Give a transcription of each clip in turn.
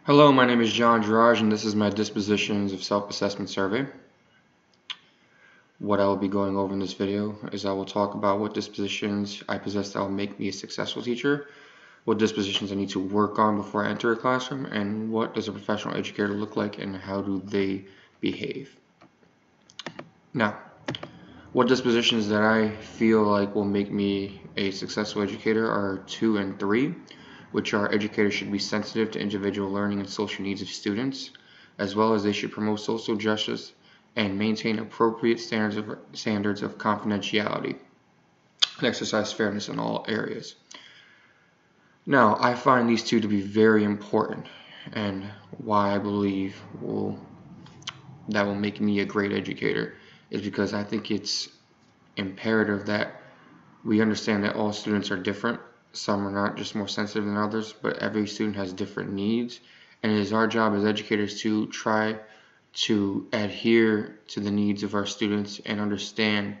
Hello, my name is John Girard, and this is my Dispositions of Self-Assessment Survey. What I will be going over in this video is I will talk about what dispositions I possess that will make me a successful teacher, what dispositions I need to work on before I enter a classroom, and what does a professional educator look like and how do they behave. Now, what dispositions that I feel like will make me a successful educator are 2 and 3. Which are educators should be sensitive to individual learning and social needs of students, as well as they should promote social justice and maintain appropriate standards of confidentiality and exercise fairness in all areas. Now, I find these two to be very important, and why I believe that will make me a great educator is because I think it's imperative that we understand that all students are different. Some are not just more sensitive than others, but every student has different needs, and it is our job as educators to try to adhere to the needs of our students and understand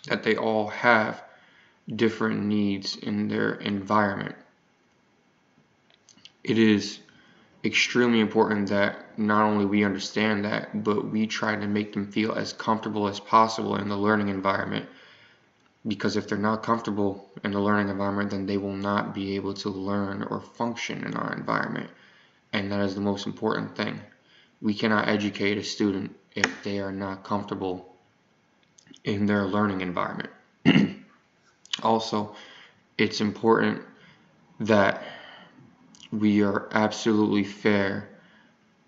that they all have different needs in their environment. It is extremely important that not only we understand that, but we try to make them feel as comfortable as possible in the learning environment. Because if they're not comfortable in the learning environment, then they will not be able to learn or function in our environment. And that is the most important thing. We cannot educate a student if they are not comfortable in their learning environment. Also, it's important that we are absolutely fair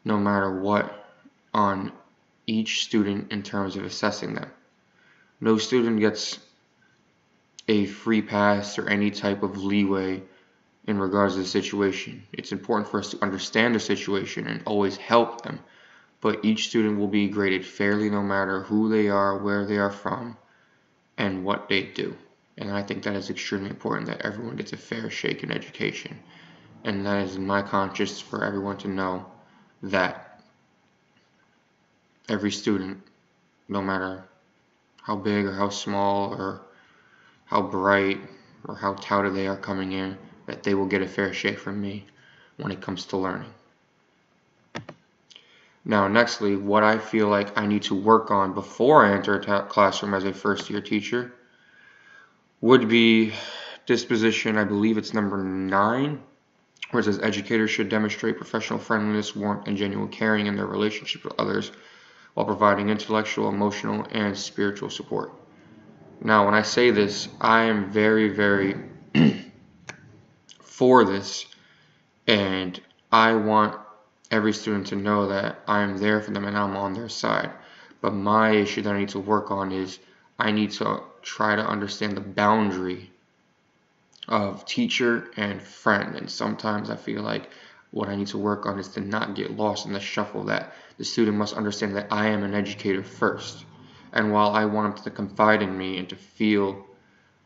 no matter what on each student in terms of assessing them. No student gets a free pass or any type of leeway in regards to the situation. It's important for us to understand the situation and always help them, but each student will be graded fairly no matter who they are, where they are from, and what they do. And I think that is extremely important, that everyone gets a fair shake in education. And that is in my conscience for everyone to know that every student, no matter how big or how small or how bright or how touted they are coming in, that they will get a fair shake from me when it comes to learning. Now, nextly, what I feel like I need to work on before I enter a classroom as a first-year teacher would be disposition, I believe it's number 9, where it says educators should demonstrate professional friendliness, warmth, and genuine caring in their relationship with others while providing intellectual, emotional, and spiritual support. Now, when I say this, I am very, very for this, and I want every student to know that I am there for them and I'm on their side. But my issue that I need to work on is I need to try to understand the boundary of teacher and friend, and sometimes I feel like what I need to work on is to not get lost in the shuffle, that the student must understand that I am an educator first. And while I want them to confide in me and to feel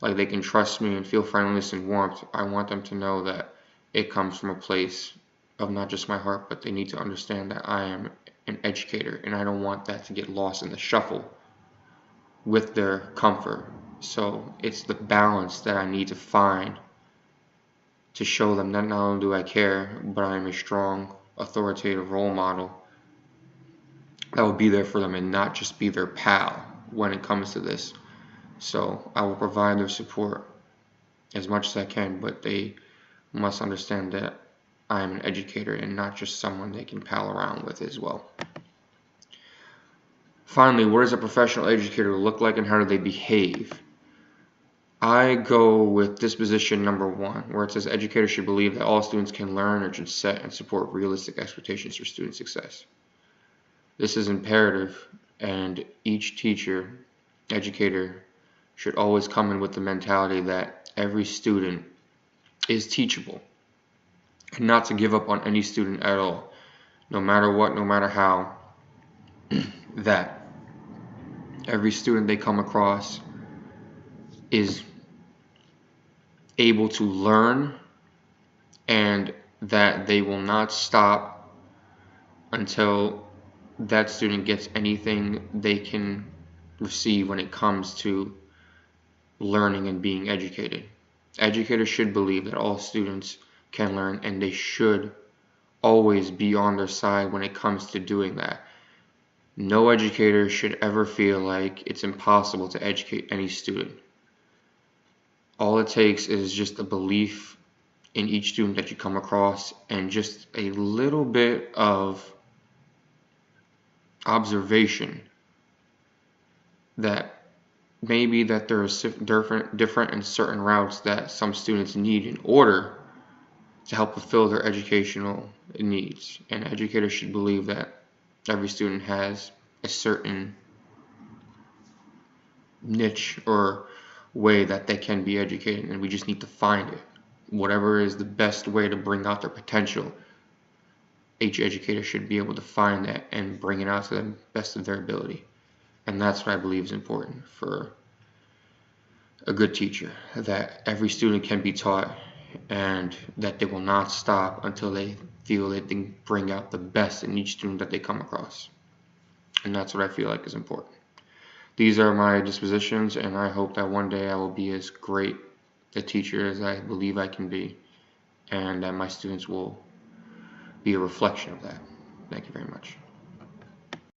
like they can trust me and feel friendliness and warmth, I want them to know that it comes from a place of not just my heart, but they need to understand that I am an educator, and I don't want that to get lost in the shuffle with their comfort. So it's the balance that I need to find to show them that not only do I care, but I am a strong, authoritative role model that will be there for them and not just be their pal when it comes to this. So I will provide their support as much as I can, but they must understand that I am an educator and not just someone they can pal around with as well. Finally, what does a professional educator look like and how do they behave? I go with disposition number 1, where it says educators should believe that all students can learn and should set and support realistic expectations for student success. This is imperative, and each teacher, educator, should always come in with the mentality that every student is teachable, and not to give up on any student at all, no matter what, no matter how, that every student they come across is able to learn, and that they will not stop until that student gets anything they can receive when it comes to learning and being educated. Educators should believe that all students can learn, and they should always be on their side when it comes to doing that. No educator should ever feel like it's impossible to educate any student. All it takes is just a belief in each student that you come across and just a little bit of observation that maybe that there are different and certain routes that some students need in order to help fulfill their educational needs. And educators should believe that every student has a certain niche or way that they can be educated, and we just need to find it. Whatever is the best way to bring out their potential, each educator should be able to find that and bring it out to the best of their ability. And that's what I believe is important for a good teacher, that every student can be taught and that they will not stop until they feel that they can bring out the best in each student that they come across. And that's what I feel like is important. These are my dispositions, and I hope that one day I will be as great a teacher as I believe I can be, and that my students will be a reflection of that. Thank you very much.